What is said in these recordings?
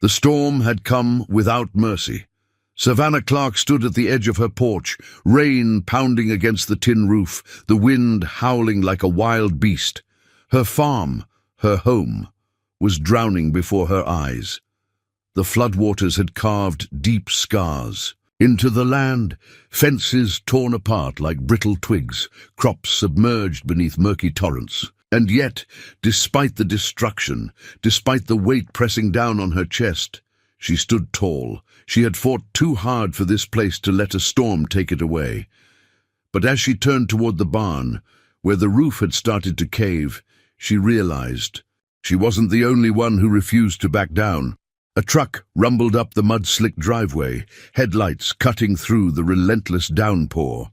The storm had come without mercy. Savannah Clark stood at the edge of her porch, rain pounding against the tin roof, the wind howling like a wild beast. Her farm, her home, was drowning before her eyes. The floodwaters had carved deep scars into the land, fences torn apart like brittle twigs, crops submerged beneath murky torrents. And yet, despite the destruction, despite the weight pressing down on her chest, she stood tall. She had fought too hard for this place to let a storm take it away. But as she turned toward the barn, where the roof had started to cave, she realized she wasn't the only one who refused to back down. A truck rumbled up the mud-slicked driveway, headlights cutting through the relentless downpour.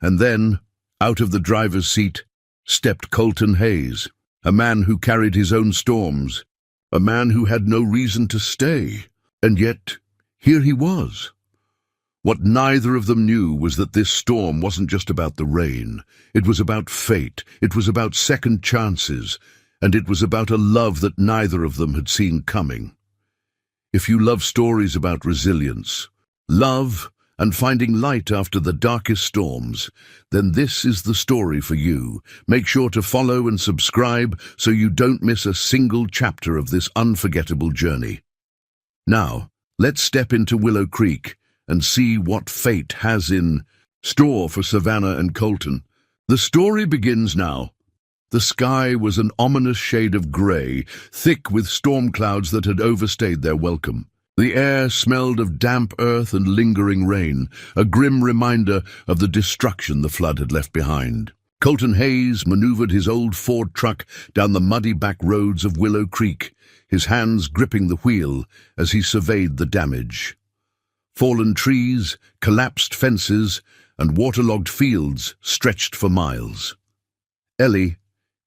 And then, out of the driver's seat, stepped Colton Hayes, a man who carried his own storms, a man who had no reason to stay. And yet, here he was. What neither of them knew was that this storm wasn't just about the rain. It was about fate, it was about second chances, and it was about a love that neither of them had seen coming. If you love stories about resilience, love, and finding light after the darkest storms, then this is the story for you. Make sure to follow and subscribe so you don't miss a single chapter of this unforgettable journey. Now, let's step into Willow Creek and see what fate has in store for Savannah and Colton. The story begins now. The sky was an ominous shade of grey, thick with storm clouds that had overstayed their welcome. The air smelled of damp earth and lingering rain, a grim reminder of the destruction the flood had left behind. Colton Hayes maneuvered his old Ford truck down the muddy back roads of Willow Creek, his hands gripping the wheel as he surveyed the damage. Fallen trees, collapsed fences, and waterlogged fields stretched for miles. Ellie,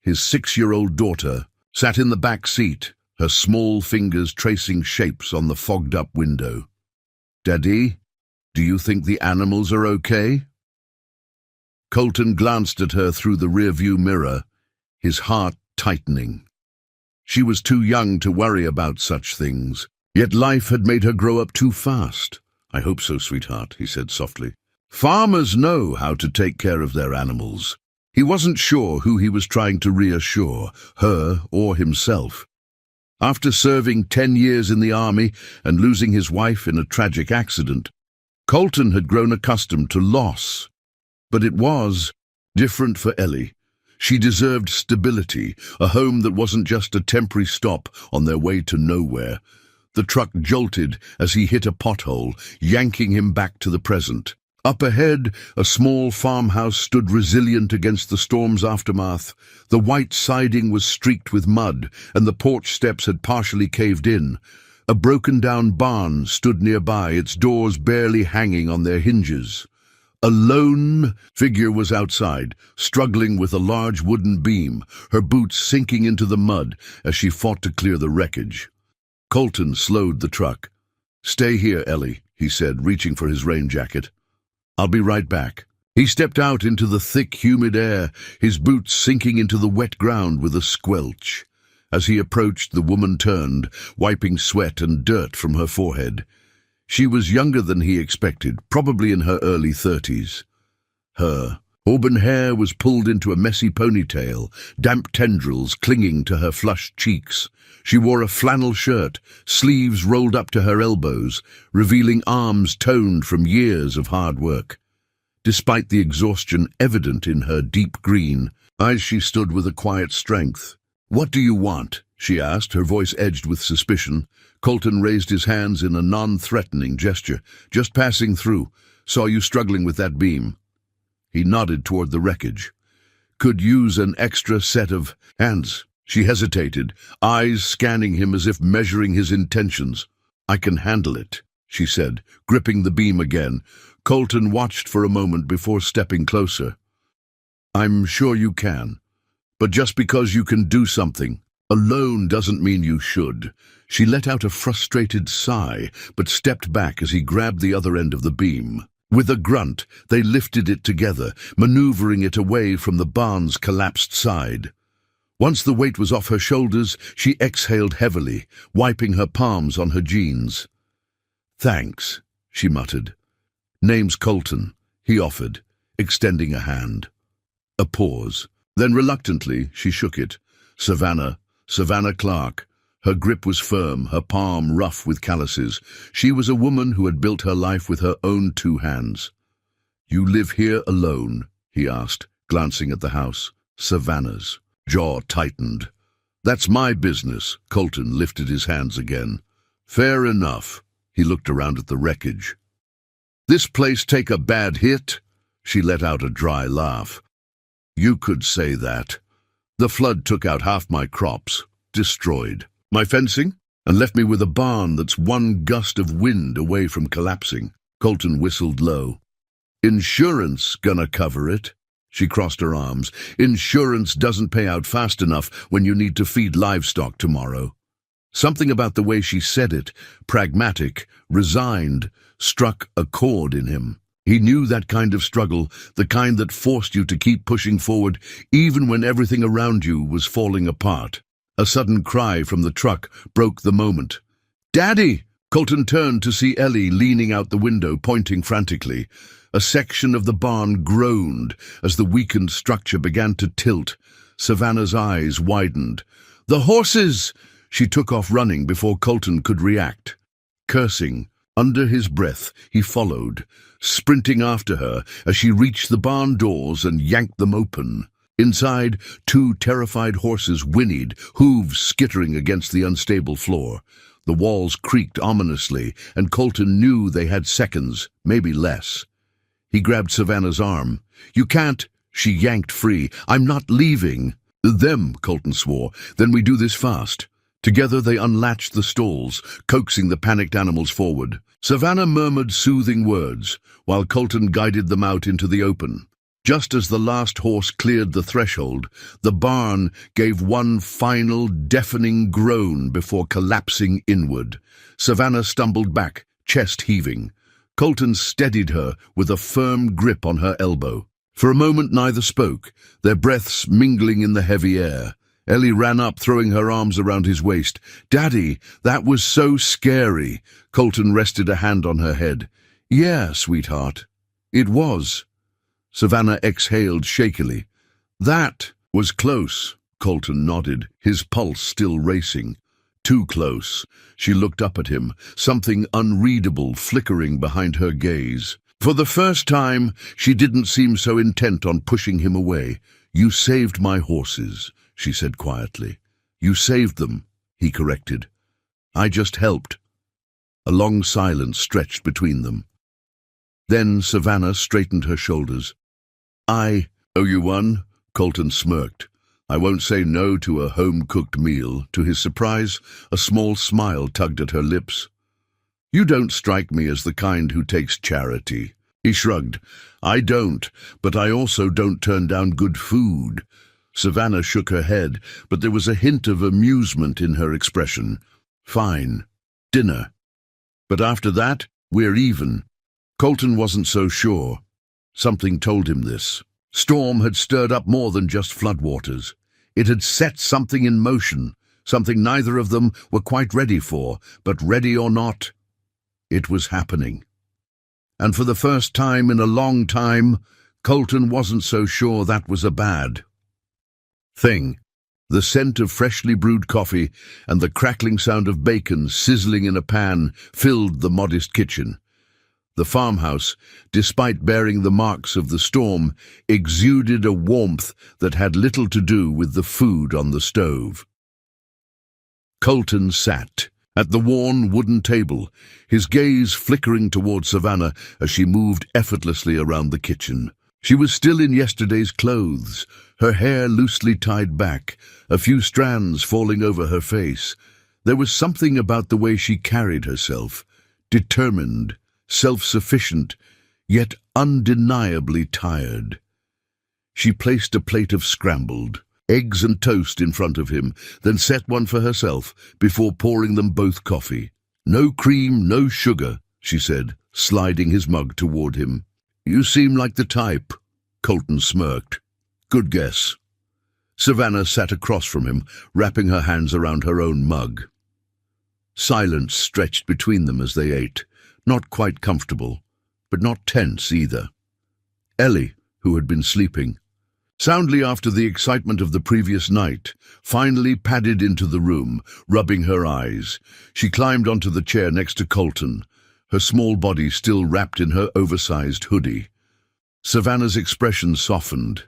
his 6-year-old daughter, sat in the back seat, her small fingers tracing shapes on the fogged-up window. "Daddy, do you think the animals are okay?" Colton glanced at her through the rearview mirror, his heart tightening. She was too young to worry about such things, yet life had made her grow up too fast. "I hope so, sweetheart," he said softly. Farmers know how to take care of their animals. He wasn't sure who he was trying to reassure, her or himself. After serving 10 years in the army and losing his wife in a tragic accident, Colton had grown accustomed to loss. But it was different for Ellie. She deserved stability, a home that wasn't just a temporary stop on their way to nowhere. The truck jolted as he hit a pothole, yanking him back to the present. Up ahead, a small farmhouse stood resilient against the storm's aftermath. The white siding was streaked with mud, and the porch steps had partially caved in. A broken-down barn stood nearby, its doors barely hanging on their hinges. A lone figure was outside, struggling with a large wooden beam, her boots sinking into the mud as she fought to clear the wreckage. Colton slowed the truck. "Stay here, Ellie," he said, reaching for his rain jacket. "I'll be right back." He stepped out into the thick, humid air, his boots sinking into the wet ground with a squelch. As he approached, the woman turned, wiping sweat and dirt from her forehead. She was younger than he expected, probably in her early 30s. Her auburn hair was pulled into a messy ponytail, damp tendrils clinging to her flushed cheeks. She wore a flannel shirt, sleeves rolled up to her elbows, revealing arms toned from years of hard work. Despite the exhaustion evident in her deep green eyes, she stood with a quiet strength. "What do you want?" she asked, her voice edged with suspicion. Colton raised his hands in a non-threatening gesture. "Just passing through. Saw you struggling with that beam." He nodded toward the wreckage. "Could use an extra set of hands." She hesitated, eyes scanning him as if measuring his intentions. "I can handle it," she said, gripping the beam again. Colton watched for a moment before stepping closer. "I'm sure you can. But just because you can do something alone doesn't mean you should." She let out a frustrated sigh, but stepped back as he grabbed the other end of the beam. With a grunt, they lifted it together, maneuvering it away from the barn's collapsed side. Once the weight was off her shoulders, she exhaled heavily, wiping her palms on her jeans. "Thanks," she muttered. "Name's Colton," he offered, extending a hand. A pause. Then reluctantly, she shook it. Savannah Clark. Her grip was firm, her palm rough with calluses. She was a woman who had built her life with her own 2 hands. "You live here alone?" he asked, glancing at the house. "Savannah's." Jaw tightened. "That's my business." Colton lifted his hands again. "Fair enough." He looked around at the wreckage. "This place take a bad hit?" She let out a dry laugh. "You could say that. The flood took out half my crops, destroyed my fencing, and left me with a barn that's one gust of wind away from collapsing." Colton whistled low. "Insurance gonna cover it?" She crossed her arms. "Insurance doesn't pay out fast enough when you need to feed livestock tomorrow." Something about the way she said it, pragmatic, resigned, struck a chord in him. He knew that kind of struggle, the kind that forced you to keep pushing forward even when everything around you was falling apart. A sudden cry from the truck broke the moment. "Daddy!" Colton turned to see Ellie leaning out the window, pointing frantically. A section of the barn groaned as the weakened structure began to tilt. Savannah's eyes widened. "The horses!" She took off running before Colton could react. Cursing, under his breath, he followed, sprinting after her as she reached the barn doors and yanked them open. Inside, 2 terrified horses whinnied, hooves skittering against the unstable floor. The walls creaked ominously, and Colton knew they had seconds, maybe less. He grabbed Savannah's arm. "You can't." She yanked free. "I'm not leaving." "Them," Colton swore. "Then we do this fast." Together they unlatched the stalls, coaxing the panicked animals forward. Savannah murmured soothing words, while Colton guided them out into the open. Just as the last horse cleared the threshold, the barn gave one final, deafening groan before collapsing inward. Savannah stumbled back, chest heaving. Colton steadied her with a firm grip on her elbow. For a moment neither spoke, their breaths mingling in the heavy air. Ellie ran up, throwing her arms around his waist. "Daddy, that was so scary." Colton rested a hand on her head. "Yeah, sweetheart, it was." Savannah exhaled shakily. "That was close." Colton nodded, his pulse still racing. Too close. She looked up at him, something unreadable flickering behind her gaze. For the first time, she didn't seem so intent on pushing him away. "You saved my horses," she said quietly. "You saved them," he corrected. "I just helped." A long silence stretched between them. Then Savannah straightened her shoulders. "I owe you one," Colton smirked. "I won't say no to a home-cooked meal." To his surprise, a small smile tugged at her lips. "You don't strike me as the kind who takes charity." He shrugged. "I don't, but I also don't turn down good food." Savannah shook her head, but there was a hint of amusement in her expression. "Fine. Dinner. But after that, we're even." Colton wasn't so sure. Something told him this. Storm had stirred up more than just floodwaters. It had set something in motion, something neither of them were quite ready for, but ready or not, it was happening. And for the first time in a long time, Colton wasn't so sure that was a bad thing. The scent of freshly brewed coffee and the crackling sound of bacon sizzling in a pan filled the modest kitchen. The farmhouse, despite bearing the marks of the storm, exuded a warmth that had little to do with the food on the stove. Colton sat at the worn wooden table, his gaze flickering toward Savannah as she moved effortlessly around the kitchen. She was still in yesterday's clothes, her hair loosely tied back, a few strands falling over her face. There was something about the way she carried herself, determined, self-sufficient, yet undeniably tired. She placed a plate of scrambled eggs and toast in front of him, then set one for herself before pouring them both coffee. "No cream, no sugar," she said, sliding his mug toward him. "You seem like the type." Colton smirked. "Good guess." Savannah sat across from him, wrapping her hands around her own mug. Silence stretched between them as they ate, not quite comfortable, but not tense either. Ellie, who had been sleeping soundly after the excitement of the previous night, finally padded into the room, rubbing her eyes. She climbed onto the chair next to Colton, her small body still wrapped in her oversized hoodie. Savannah's expression softened.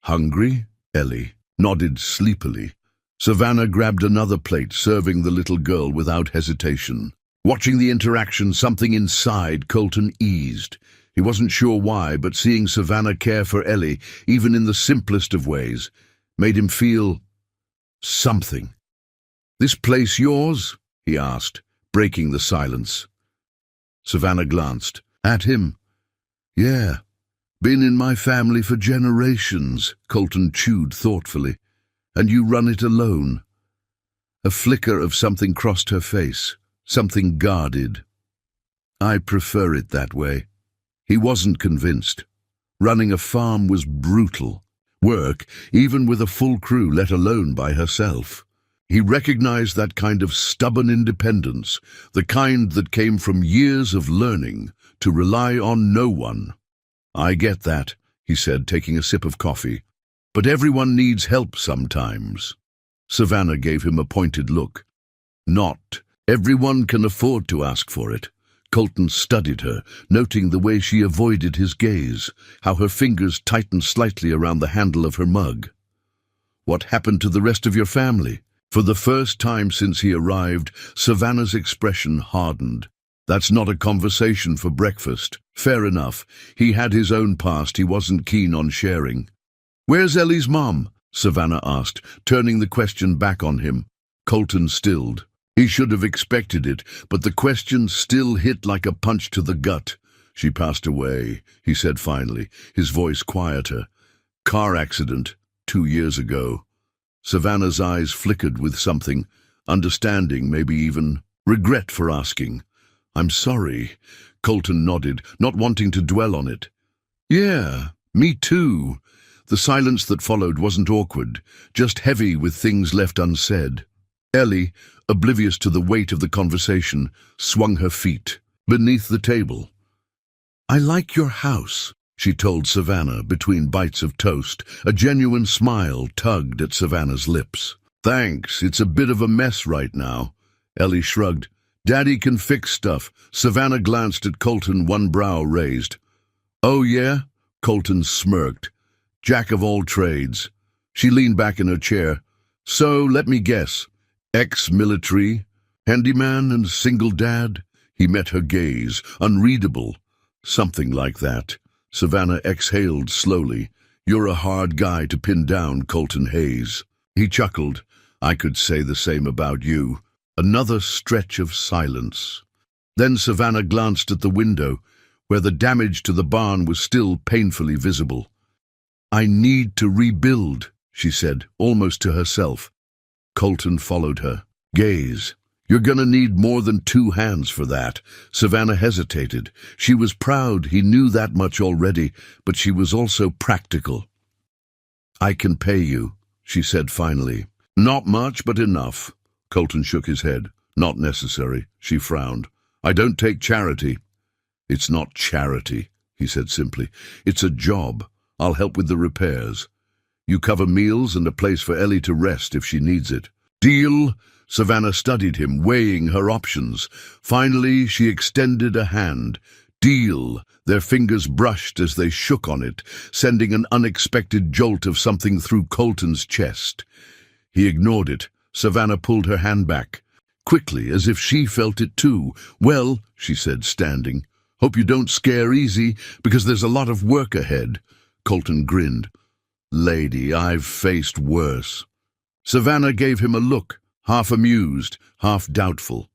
"Hungry?" Ellie nodded sleepily. Savannah grabbed another plate, serving the little girl without hesitation. Watching the interaction, something inside Colton eased. He wasn't sure why, but seeing Savannah care for Ellie, even in the simplest of ways, made him feel something. "This place yours?" he asked, breaking the silence. Savannah glanced at him. "Yeah, been in my family for generations," Colton chewed thoughtfully. "And you run it alone?" A flicker of something crossed her face, something guarded. "I prefer it that way." He wasn't convinced. Running a farm was brutal work, even with a full crew, let alone by herself. He recognized that kind of stubborn independence, the kind that came from years of learning to rely on no one. "I get that," he said, taking a sip of coffee. "But everyone needs help sometimes." Savannah gave him a pointed look. "Not everyone can afford to ask for it." Colton studied her, noting the way she avoided his gaze, how her fingers tightened slightly around the handle of her mug. "What happened to the rest of your family?" For the first time since he arrived, Savannah's expression hardened. "That's not a conversation for breakfast." Fair enough. He had his own past he wasn't keen on sharing. "Where's Ellie's mom?" Savannah asked, turning the question back on him. Colton stilled. He should have expected it, but the question still hit like a punch to the gut. "She passed away," he said finally, his voice quieter. "Car accident, 2 years ago." Savannah's eyes flickered with something, understanding, maybe even regret for asking. "I'm sorry." Colton nodded, not wanting to dwell on it. "Yeah, me too." The silence that followed wasn't awkward, just heavy with things left unsaid. Ellie, oblivious to the weight of the conversation, swung her feet beneath the table. "I like your house," she told Savannah between bites of toast. A genuine smile tugged at Savannah's lips. "Thanks, it's a bit of a mess right now." Ellie shrugged. "Daddy can fix stuff." Savannah glanced at Colton, one brow raised. "Oh yeah?" Colton smirked. "Jack of all trades." She leaned back in her chair. "So, let me guess. Ex-military, handyman and single dad?" He met her gaze, unreadable. "Something like that." Savannah exhaled slowly. "You're a hard guy to pin down, Colton Hayes." He chuckled. "I could say the same about you." Another stretch of silence. Then Savannah glanced at the window, where the damage to the barn was still painfully visible. "I need to rebuild," she said, almost to herself. Colton followed her gaze. "You're gonna need more than 2 hands for that." Savannah hesitated. She was proud he knew that much already, but she was also practical. "I can pay you," she said finally. "Not much, but enough." Colton shook his head. "Not necessary." She frowned. "I don't take charity." "It's not charity," he said simply. "It's a job. I'll help with the repairs. You cover meals and a place for Ellie to rest if she needs it." "Deal?" Savannah studied him, weighing her options. Finally, she extended a hand. "Deal." Their fingers brushed as they shook on it, sending an unexpected jolt of something through Colton's chest. He ignored it. Savannah pulled her hand back, quickly, as if she felt it too. "Well," she said, standing, "hope you don't scare easy, because there's a lot of work ahead." Colton grinned. "Lady, I've faced worse." Savannah gave him a look, half amused, half doubtful.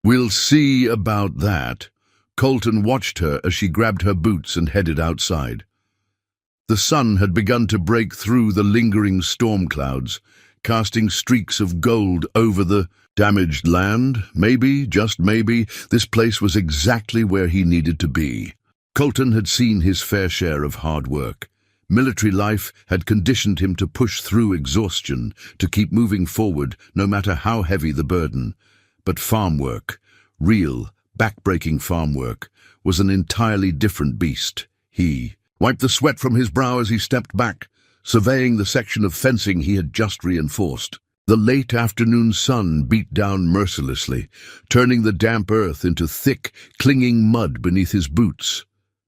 "We'll see about that." Colton watched her as she grabbed her boots and headed outside. The sun had begun to break through the lingering storm clouds, casting streaks of gold over the damaged land. Maybe, just maybe, this place was exactly where he needed to be. Colton had seen his fair share of hard work. Military life had conditioned him to push through exhaustion, to keep moving forward no matter how heavy the burden. But farm work, real, back-breaking farm work, was an entirely different beast. He wiped the sweat from his brow as he stepped back, surveying the section of fencing he had just reinforced. The late afternoon sun beat down mercilessly, turning the damp earth into thick, clinging mud beneath his boots.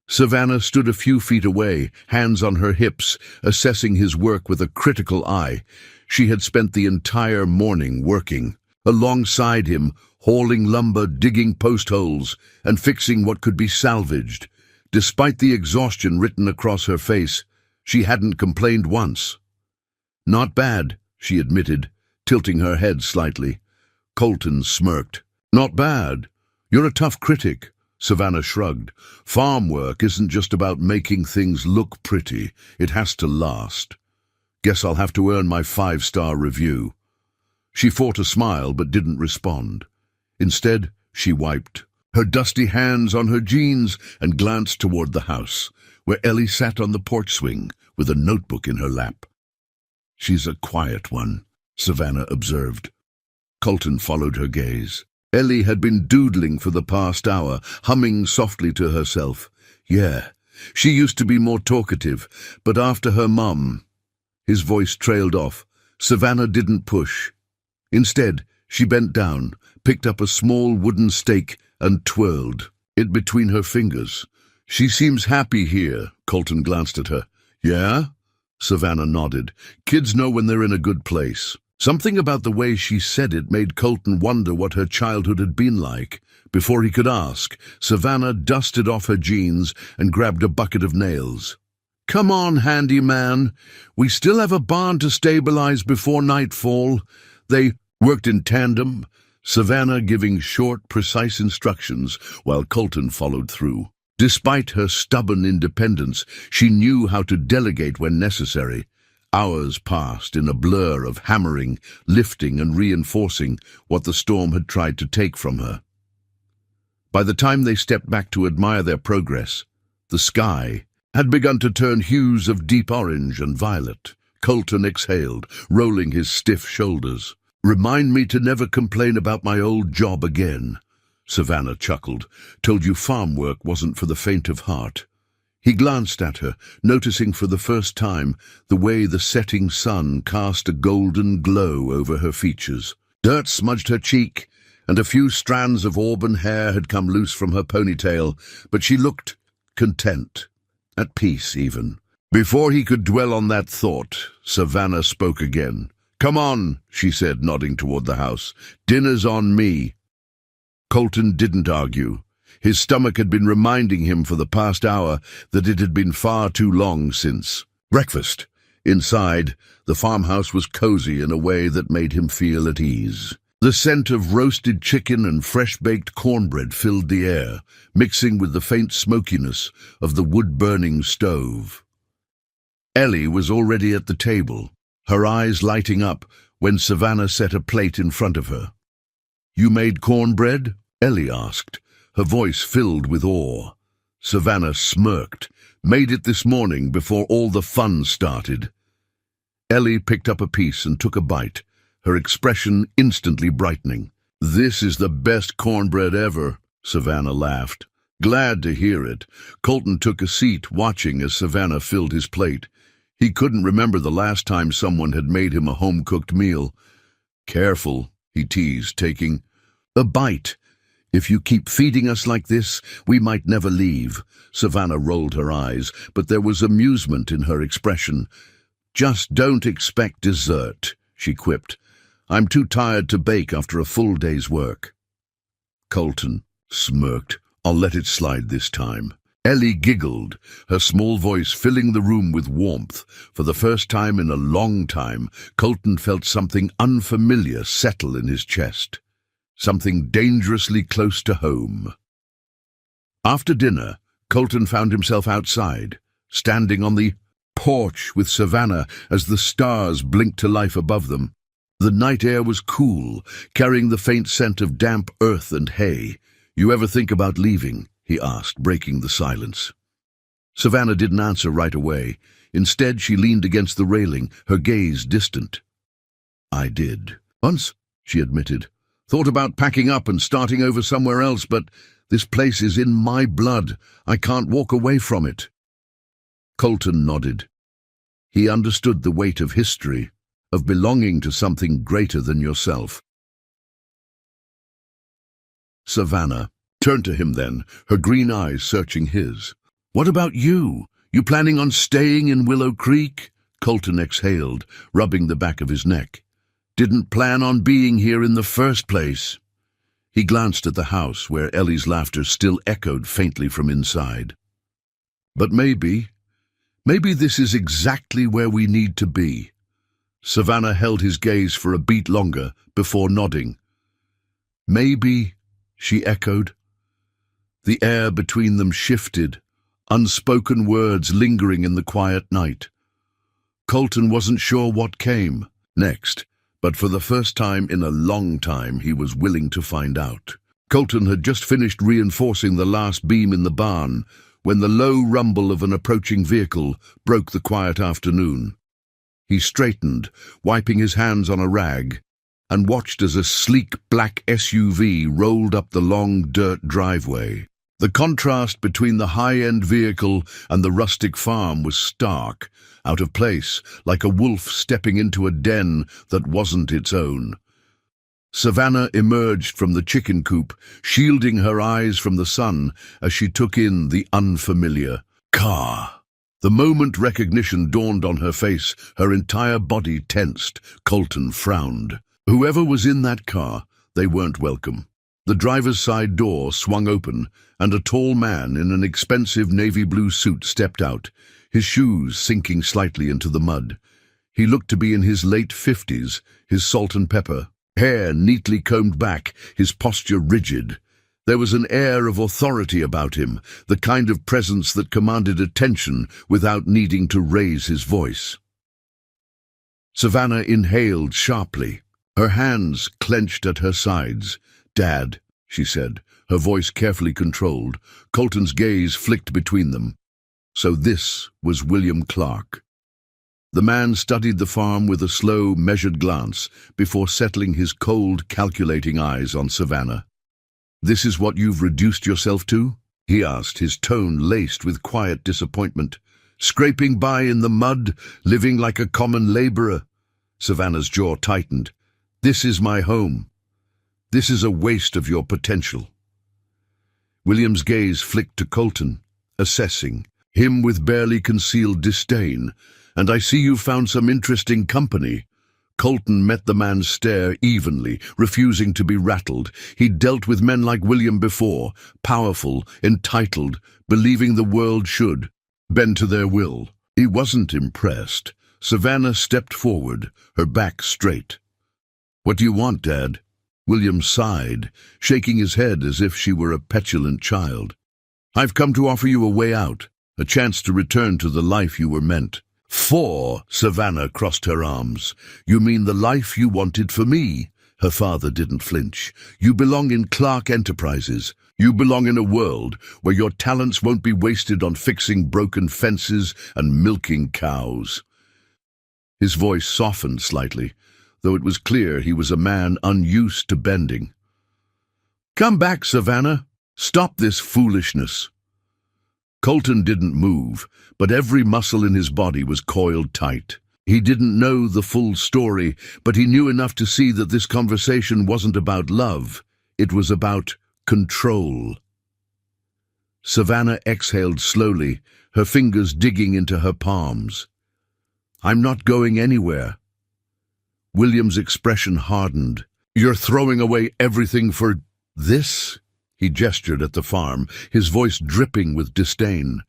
Savannah stood a few feet away, hands on her hips, assessing his work with a critical eye. She had spent the entire morning working. Alongside him, hauling lumber, digging post holes, and fixing what could be salvaged. Despite the exhaustion written across her face, she hadn't complained once. "Not bad," she admitted, tilting her head slightly. Colton smirked. "Not bad. You're a tough critic." Savannah shrugged. "Farm work isn't just about making things look pretty. It has to last. Guess I'll have to earn my 5-star review." She fought a smile but didn't respond. Instead, she wiped her dusty hands on her jeans and glanced toward the house, where Ellie sat on the porch swing with a notebook in her lap. "She's a quiet one," Savannah observed. Colton followed her gaze. Ellie had been doodling for the past hour, humming softly to herself. "Yeah, she used to be more talkative, but after her mum—" His voice trailed off. Savannah didn't push. Instead, she bent down, picked up a small wooden stake and twirled it between her fingers. "She seems happy here," Colton glanced at her. "Yeah?" Savannah nodded. "Kids know when they're in a good place." Something about the way she said it made Colton wonder what her childhood had been like. Before he could ask, Savannah dusted off her jeans and grabbed a bucket of nails. "Come on, handyman. We still have a barn to stabilize before nightfall." They worked in tandem, Savannah giving short, precise instructions while Colton followed through. Despite her stubborn independence, she knew how to delegate when necessary. Hours passed in a blur of hammering, lifting, and reinforcing what the storm had tried to take from her. By the time they stepped back to admire their progress, the sky had begun to turn hues of deep orange and violet. Colton exhaled, rolling his stiff shoulders. "Remind me to never complain about my old job again." Savannah chuckled. "Told you farm work wasn't for the faint of heart." He glanced at her, noticing for the first time the way the setting sun cast a golden glow over her features. Dirt smudged her cheek, and a few strands of auburn hair had come loose from her ponytail, but she looked content, at peace even. Before he could dwell on that thought, Savannah spoke again. "Come on," she said, nodding toward the house. "Dinner's on me." Colton didn't argue. His stomach had been reminding him for the past hour that it had been far too long since. Breakfast. Inside, the farmhouse was cozy in a way that made him feel at ease. The scent of roasted chicken and fresh-baked cornbread filled the air, mixing with the faint smokiness of the wood-burning stove. Ellie was already at the table, her eyes lighting up when Savannah set a plate in front of her. "You made cornbread?" Ellie asked, her voice filled with awe. Savannah smirked. "Made it this morning before all the fun started." Ellie picked up a piece and took a bite, her expression instantly brightening. "This is the best cornbread ever," Savannah laughed. "Glad to hear it." Colton took a seat, watching as Savannah filled his plate. He couldn't remember the last time someone had made him a home-cooked meal. "Careful," he teased, taking a bite. "If you keep feeding us like this, we might never leave." Savannah rolled her eyes, but there was amusement in her expression. "Just don't expect dessert," she quipped. "I'm too tired to bake after a full day's work." Colton smirked. "I'll let it slide this time." Ellie giggled, her small voice filling the room with warmth. For the first time in a long time, Colton felt something unfamiliar settle in his chest. Something dangerously close to home. After dinner, Colton found himself outside, standing on the porch with Savannah as the stars blinked to life above them. The night air was cool, carrying the faint scent of damp earth and hay. "You ever think about leaving?" he asked, breaking the silence. Savannah didn't answer right away. Instead, she leaned against the railing, her gaze distant. "I did. Once," she admitted. "Thought about packing up and starting over somewhere else, but this place is in my blood. I can't walk away from it." Colton nodded. He understood the weight of history, of belonging to something greater than yourself. Savannah turned to him then, her green eyes searching his. "What about you? You planning on staying in Willow Creek?" Colton exhaled, rubbing the back of his neck. "Didn't plan on being here in the first place." He glanced at the house where Ellie's laughter still echoed faintly from inside. "But maybe this is exactly where we need to be." Savannah held his gaze for a beat longer before nodding. "Maybe," she echoed. The air between them shifted, unspoken words lingering in the quiet night. Colton wasn't sure what came next, but for the first time in a long time he was willing to find out. Colton had just finished reinforcing the last beam in the barn when the low rumble of an approaching vehicle broke the quiet afternoon. He straightened, wiping his hands on a rag, and watched as a sleek black SUV rolled up the long dirt driveway. The contrast between the high-end vehicle and the rustic farm was stark, out of place, like a wolf stepping into a den that wasn't its own. Savannah emerged from the chicken coop, shielding her eyes from the sun as she took in the unfamiliar car. The moment recognition dawned on her face, her entire body tensed. Colton frowned. Whoever was in that car, they weren't welcome. The driver's side door swung open, and a tall man in an expensive navy blue suit stepped out, his shoes sinking slightly into the mud. He looked to be in his late 50s, his salt and pepper hair neatly combed back, his posture rigid. There was an air of authority about him, the kind of presence that commanded attention without needing to raise his voice. Savannah inhaled sharply, her hands clenched at her sides. "Dad," she said, her voice carefully controlled. Colton's gaze flicked between them. So this was William Clark. The man studied the farm with a slow, measured glance before settling his cold, calculating eyes on Savannah. "This is what you've reduced yourself to?" he asked, his tone laced with quiet disappointment. "Scraping by in the mud, living like a common laborer?" Savannah's jaw tightened. "This is my home. This is a waste of your potential." William's gaze flicked to Colton, assessing him with barely concealed disdain. "And I see you found some interesting company." Colton met the man's stare evenly, refusing to be rattled. He'd dealt with men like William before, powerful, entitled, believing the world should bend to their will. He wasn't impressed. Savannah stepped forward, her back straight. "What do you want, Dad?" William sighed, shaking his head as if she were a petulant child. "I've come to offer you a way out, a chance to return to the life you were meant for." Savannah crossed her arms. "You mean the life you wanted for me?" Her father didn't flinch. "You belong in Clark Enterprises. You belong in a world where your talents won't be wasted on fixing broken fences and milking cows." His voice softened slightly, though it was clear he was a man unused to bending. "Come back, Savannah. Stop this foolishness." Colton didn't move, but every muscle in his body was coiled tight. He didn't know the full story, but he knew enough to see that this conversation wasn't about love. It was about control. Savannah exhaled slowly, her fingers digging into her palms. "I'm not going anywhere." William's expression hardened. "You're throwing away everything for this?" He gestured at the farm, his voice dripping with disdain.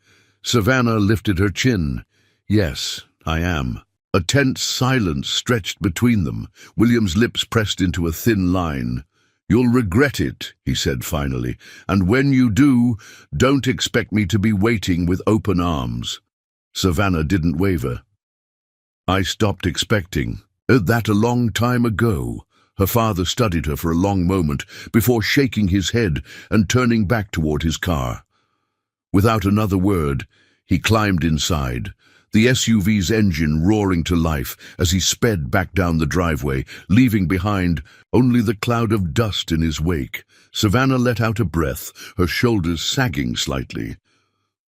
Savannah lifted her chin. "Yes, I am." A tense silence stretched between them. William's lips pressed into a thin line. "You'll regret it," he said finally, "and when you do, don't expect me to be waiting with open arms." Savannah didn't waver. "I stopped expecting that a long time ago." Her father studied her for a long moment before shaking his head and turning back toward his car. Without another word, he climbed inside. the SUV's engine roaring to life as he sped back down the driveway, leaving behind only the cloud of dust in his wake. Savannah let out a breath, her shoulders sagging slightly.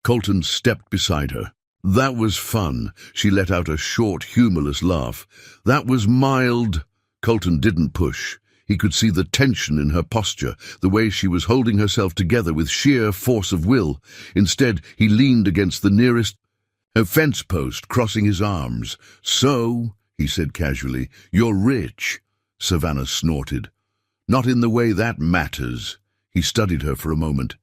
Colton stepped beside her. "That was fun." She let out a short, humorless laugh. "That was mild." Colton didn't push. He could see the tension in her posture, the way she was holding herself together with sheer force of will. Instead, he leaned against the nearest fence post, crossing his arms. "So," he said casually, "you're rich." Savannah snorted. "Not in the way that matters." He studied her for a moment.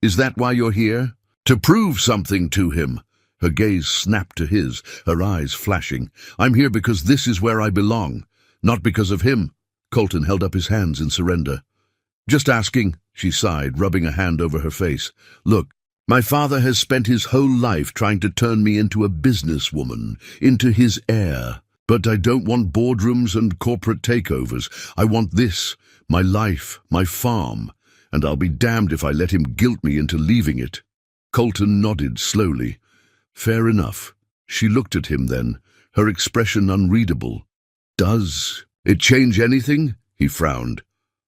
"Is that why you're here? To prove something to him?" Her gaze snapped to his, her eyes flashing. "I'm here because this is where I belong, not because of him." Colton held up his hands in surrender. "Just asking," she sighed, rubbing a hand over her face. "Look, my father has spent his whole life trying to turn me into a businesswoman, into his heir. But I don't want boardrooms and corporate takeovers. I want this, my life, my farm, and I'll be damned if I let him guilt me into leaving it." Colton nodded slowly. "Fair enough." She looked at him then, her expression unreadable. "Does it change anything?" He frowned.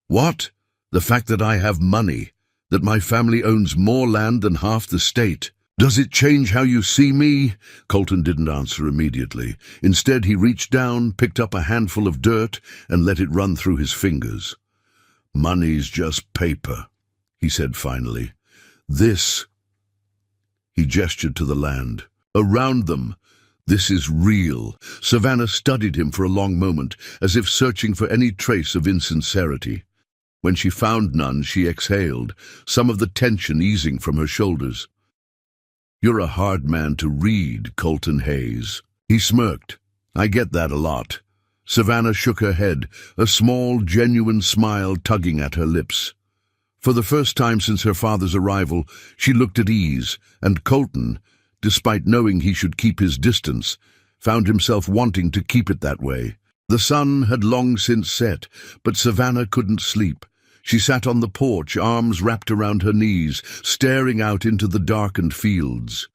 "What? The fact that I have money, that my family owns more land than half the state. Does it change how you see me?" Colton didn't answer immediately. Instead, he reached down, picked up a handful of dirt, and let it run through his fingers. "Money's just paper," he said finally. "This," he gestured to the land, "around them, this is real." Savannah studied him for a long moment, as if searching for any trace of insincerity. When she found none, she exhaled, some of the tension easing from her shoulders. "You're a hard man to read, Colton Hayes." He smirked. "I get that a lot." Savannah shook her head, a small, genuine smile tugging at her lips. For the first time since her father's arrival, she looked at ease, and Colton, despite knowing he should keep his distance, found himself wanting to keep it that way. The sun had long since set, but Savannah couldn't sleep. She sat on the porch, arms wrapped around her knees, staring out into the darkened fields.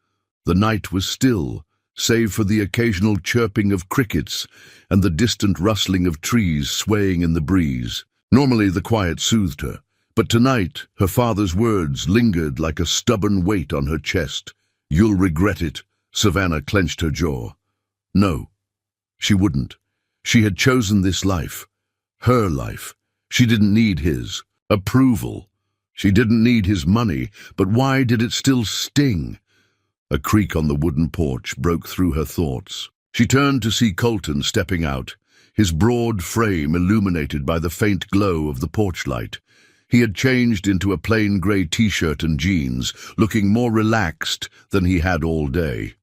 The night was still, save for the occasional chirping of crickets and the distant rustling of trees swaying in the breeze. Normally the quiet soothed her, but tonight her father's words lingered like a stubborn weight on her chest. "You'll regret it." Savannah clenched her jaw. No, she wouldn't. She had chosen this life, her life. She didn't need his approval. She didn't need his money, but why did it still sting? A creak on the wooden porch broke through her thoughts. She turned to see Colton stepping out, his broad frame illuminated by the faint glow of the porch light. He had changed into a plain grey t-shirt and jeans, looking more relaxed than he had all day.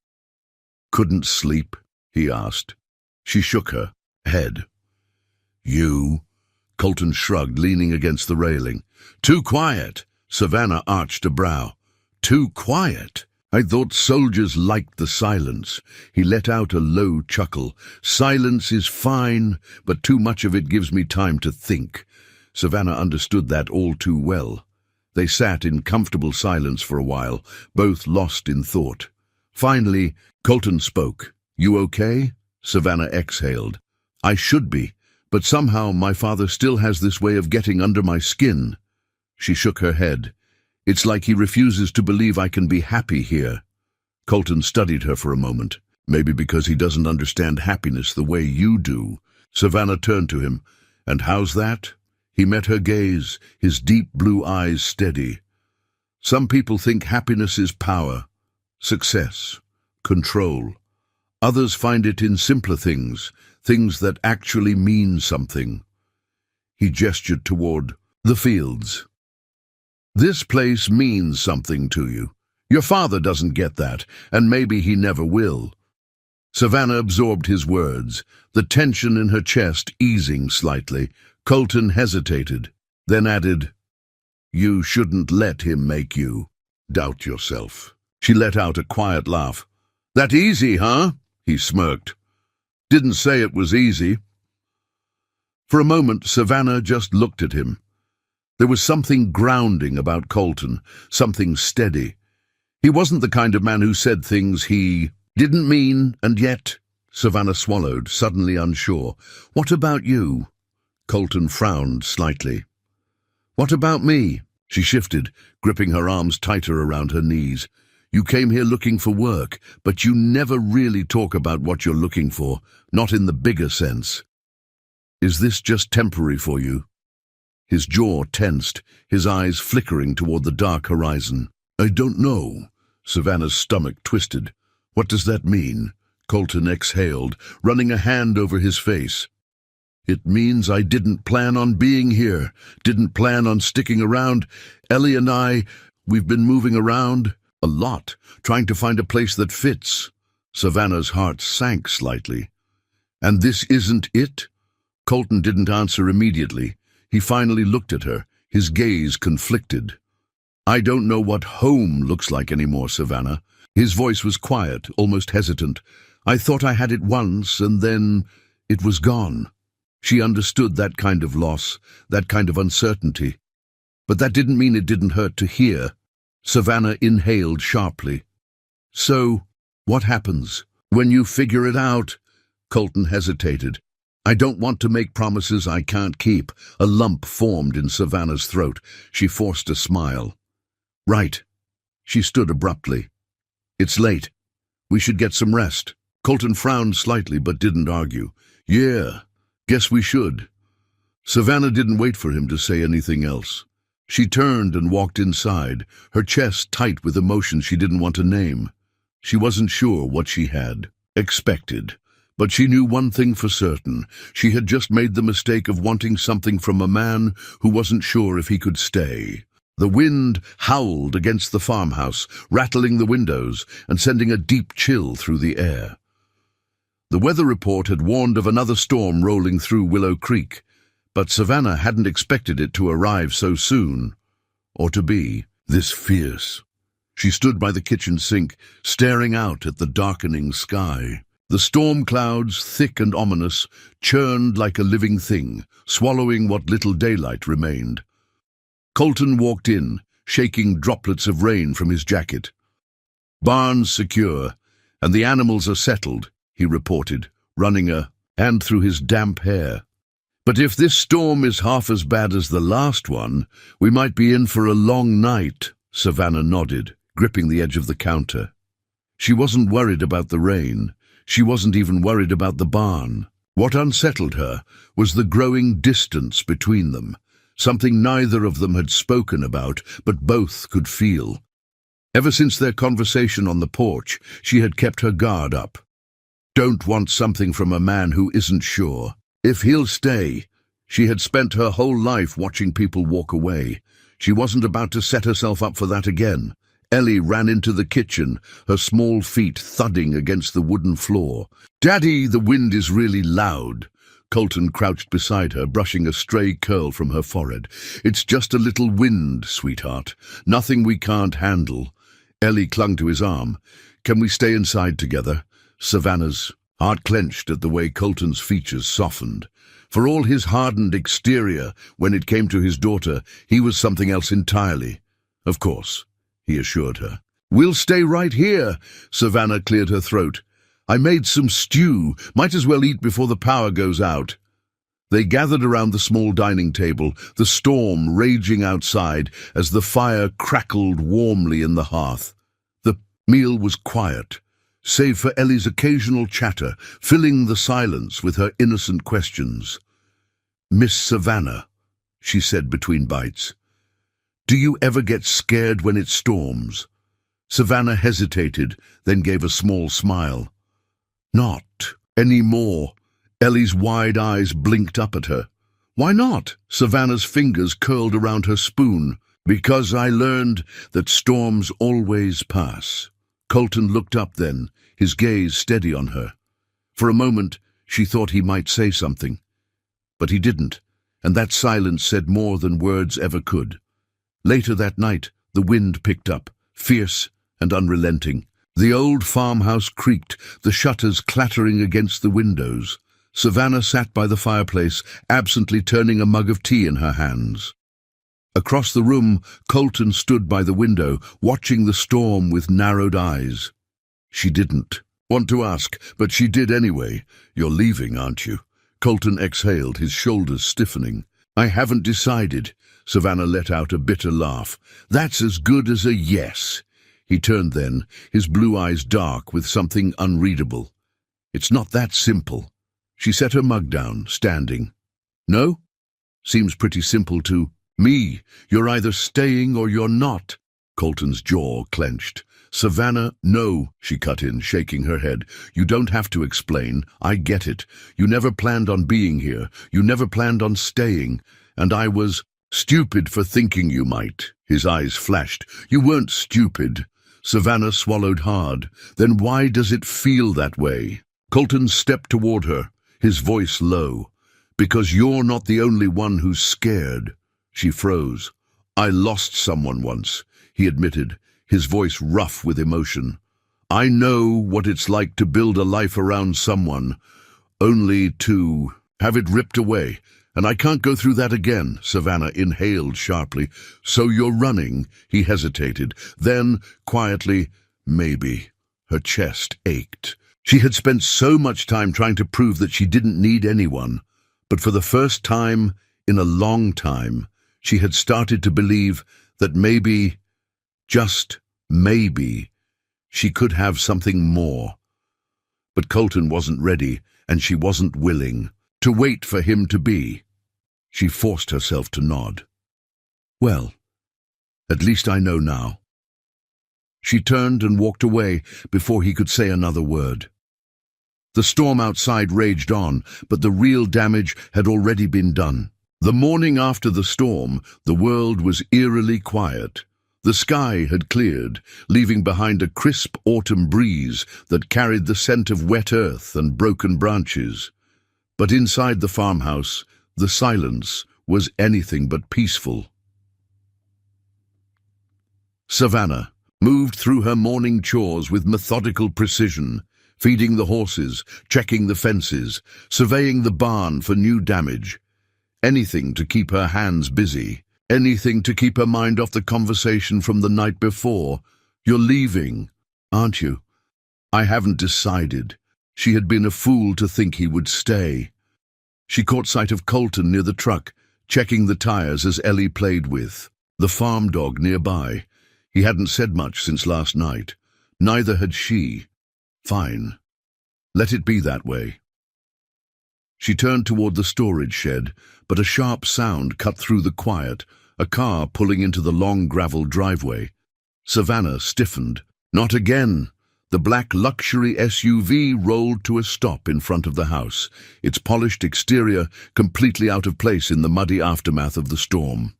"Couldn't sleep?" he asked. She shook her head. "You?" Colton shrugged, leaning against the railing. "Too quiet." Savannah arched a brow. "Too quiet? I thought soldiers liked the silence." He let out a low chuckle. "Silence is fine, but too much of it gives me time to think." Savannah understood that all too well. They sat in comfortable silence for a while, both lost in thought. Finally, Colton spoke. "You okay?" Savannah exhaled. "I should be, but somehow my father still has this way of getting under my skin." She shook her head. "It's like he refuses to believe I can be happy here." Colton studied her for a moment. "Maybe because he doesn't understand happiness the way you do." Savannah turned to him. "And how's that?" He met her gaze, his deep blue eyes steady. "Some people think happiness is power, success, control. Others find it in simpler things, things that actually mean something." He gestured toward the fields. "This place means something to you. Your father doesn't get that, and maybe he never will." Savannah absorbed his words, the tension in her chest easing slightly. Colton hesitated, then added, "You shouldn't let him make you doubt yourself." She let out a quiet laugh. "That easy, huh?" He smirked. "Didn't say it was easy." For a moment, Savannah just looked at him. There was something grounding about Colton, something steady. He wasn't the kind of man who said things he Didn't mean, and yet. Savannah swallowed, suddenly unsure. What about you? Colton frowned slightly. What about me? She shifted, gripping her arms tighter around her knees. You came here looking for work, but you never really talk about what you're looking for, not in the bigger sense. Is this just temporary for you? His jaw tensed, his eyes flickering toward the dark horizon. I don't know. Savannah's stomach twisted. What does that mean? Colton exhaled, running a hand over his face. It means I didn't plan on being here, didn't plan on sticking around. Ellie and we've been moving around a lot, trying to find a place that fits. Savannah's heart sank slightly. And this isn't it? Colton didn't answer immediately. He finally looked at her, his gaze conflicted. I don't know what home looks like anymore, Savannah. His voice was quiet, almost hesitant. I thought I had it once, and then it was gone. She understood that kind of loss, that kind of uncertainty. But that didn't mean it didn't hurt to hear. Savannah inhaled sharply. So, what happens? When you figure it out? Colton hesitated. I don't want to make promises I can't keep. A lump formed in Savannah's throat. She forced a smile. Right. She stood abruptly. It's late. We should get some rest. Colton frowned slightly but didn't argue. Yeah, guess we should. Savannah didn't wait for him to say anything else. She turned and walked inside, her chest tight with emotion she didn't want to name. She wasn't sure what she had expected, but she knew one thing for certain. She had just made the mistake of wanting something from a man who wasn't sure if he could stay. The wind howled against the farmhouse, rattling the windows and sending a deep chill through the air. The weather report had warned of another storm rolling through Willow Creek, but Savannah hadn't expected it to arrive so soon, or to be this fierce. She stood by the kitchen sink, staring out at the darkening sky. The storm clouds, thick and ominous, churned like a living thing, swallowing what little daylight remained. Colton walked in, shaking droplets of rain from his jacket. Barns secure, and the animals are settled, he reported, running a hand through his damp hair. But if this storm is half as bad as the last one, we might be in for a long night, Savannah nodded, gripping the edge of the counter. She wasn't worried about the rain. She wasn't even worried about the barn. What unsettled her was the growing distance between them, something neither of them had spoken about, but both could feel. Ever since their conversation on the porch, she had kept her guard up. Don't want something from a man who isn't sure. If he'll stay. She had spent her whole life watching people walk away. She wasn't about to set herself up for that again. Ellie ran into the kitchen, her small feet thudding against the wooden floor. Daddy, the wind is really loud. Colton crouched beside her, brushing a stray curl from her forehead. It's just a little wind, sweetheart. Nothing we can't handle. Ellie clung to his arm. Can we stay inside together? Savannah's heart clenched at the way Colton's features softened. For all his hardened exterior, when it came to his daughter, he was something else entirely. Of course, he assured her. We'll stay right here. Savannah cleared her throat. I made some stew. Might as well eat before the power goes out. They gathered around the small dining table, the storm raging outside as the fire crackled warmly in the hearth. The meal was quiet, save for Ellie's occasional chatter, filling the silence with her innocent questions. Miss Savannah, she said between bites, do you ever get scared when it storms? Savannah hesitated, then gave a small smile. Not anymore. Ellie's wide eyes blinked up at her. Why not? Savannah's fingers curled around her spoon. Because I learned that storms always pass. Colton looked up then, his gaze steady on her. For a moment, she thought he might say something. But he didn't, and that silence said more than words ever could. Later that night, the wind picked up, fierce and unrelenting. The old farmhouse creaked, the shutters clattering against the windows. Savannah sat by the fireplace, absently turning a mug of tea in her hands. Across the room, Colton stood by the window, watching the storm with narrowed eyes. She didn't. want to ask, but she did anyway. You're leaving, aren't you? Colton exhaled, his shoulders stiffening. I haven't decided. Savannah let out a bitter laugh. That's as good as a yes. He turned then, his blue eyes dark with something unreadable. It's not that simple. She set her mug down, standing. No? Seems pretty simple to me. You're either staying or you're not. Colton's jaw clenched. Savannah, no, she cut in, shaking her head. You don't have to explain. I get it. You never planned on being here. You never planned on staying. And I was stupid for thinking you might. His eyes flashed. You weren't stupid. Savannah swallowed hard. Then why does it feel that way? Colton stepped toward her, his voice low. Because you're not the only one who's scared. She froze. I lost someone once, he admitted, his voice rough with emotion. I know what it's like to build a life around someone, only to have it ripped away. And I can't go through that again, Savannah inhaled sharply. So you're running, he hesitated. Then, quietly, maybe. Her chest ached. She had spent so much time trying to prove that she didn't need anyone. But for the first time in a long time, she had started to believe that maybe, just maybe, she could have something more. But Colton wasn't ready, and she wasn't willing to wait for him to be. She forced herself to nod. Well, at least I know now. She turned and walked away before he could say another word. The storm outside raged on, but the real damage had already been done. The morning after the storm, the world was eerily quiet. The sky had cleared, leaving behind a crisp autumn breeze that carried the scent of wet earth and broken branches. But inside the farmhouse, the silence was anything but peaceful. Savannah moved through her morning chores with methodical precision, feeding the horses, checking the fences, surveying the barn for new damage. Anything to keep her hands busy, anything to keep her mind off the conversation from the night before. You're leaving, aren't you? I haven't decided. She had been a fool to think he would stay. She caught sight of Colton near the truck, checking the tires as Ellie played with the farm dog nearby. He hadn't said much since last night. Neither had she. Fine. Let it be that way. She turned toward the storage shed, but a sharp sound cut through the quiet, a car pulling into the long gravel driveway. Savannah stiffened. Not again. The black luxury SUV rolled to a stop in front of the house, its polished exterior completely out of place in the muddy aftermath of the storm.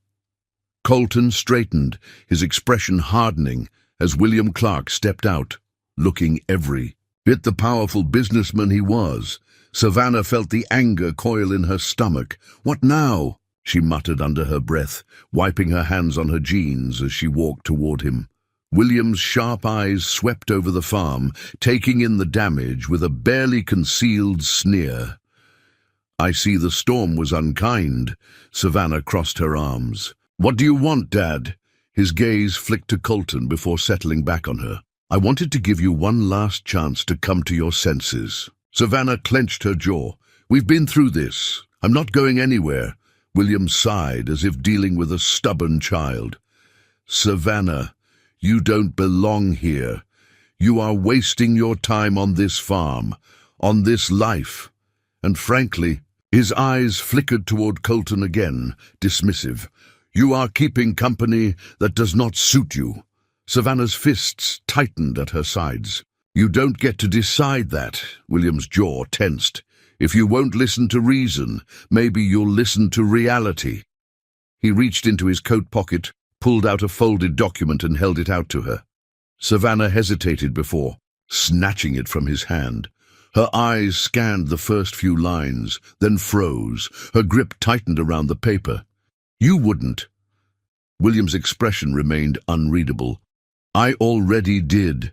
Colton straightened, his expression hardening, as William Clark stepped out, looking every bit the powerful businessman he was. Savannah felt the anger coil in her stomach. What now? She muttered under her breath, wiping her hands on her jeans as she walked toward him. William's sharp eyes swept over the farm, taking in the damage with a barely concealed sneer. I see the storm was unkind. Savannah crossed her arms. What do you want, Dad? His gaze flicked to Colton before settling back on her. I wanted to give you one last chance to come to your senses. Savannah clenched her jaw. We've been through this. I'm not going anywhere. William sighed as if dealing with a stubborn child. Savannah, you don't belong here. You are wasting your time on this farm, on this life. And frankly, his eyes flickered toward Colton again, dismissive. You are keeping company that does not suit you. Savannah's fists tightened at her sides. You don't get to decide that. William's jaw tensed. If you won't listen to reason, maybe you'll listen to reality. He reached into his coat pocket, pulled out a folded document and held it out to her. Savannah hesitated before snatching it from his hand. Her eyes scanned the first few lines, then froze. Her grip tightened around the paper. You wouldn't. William's expression remained unreadable. I already did.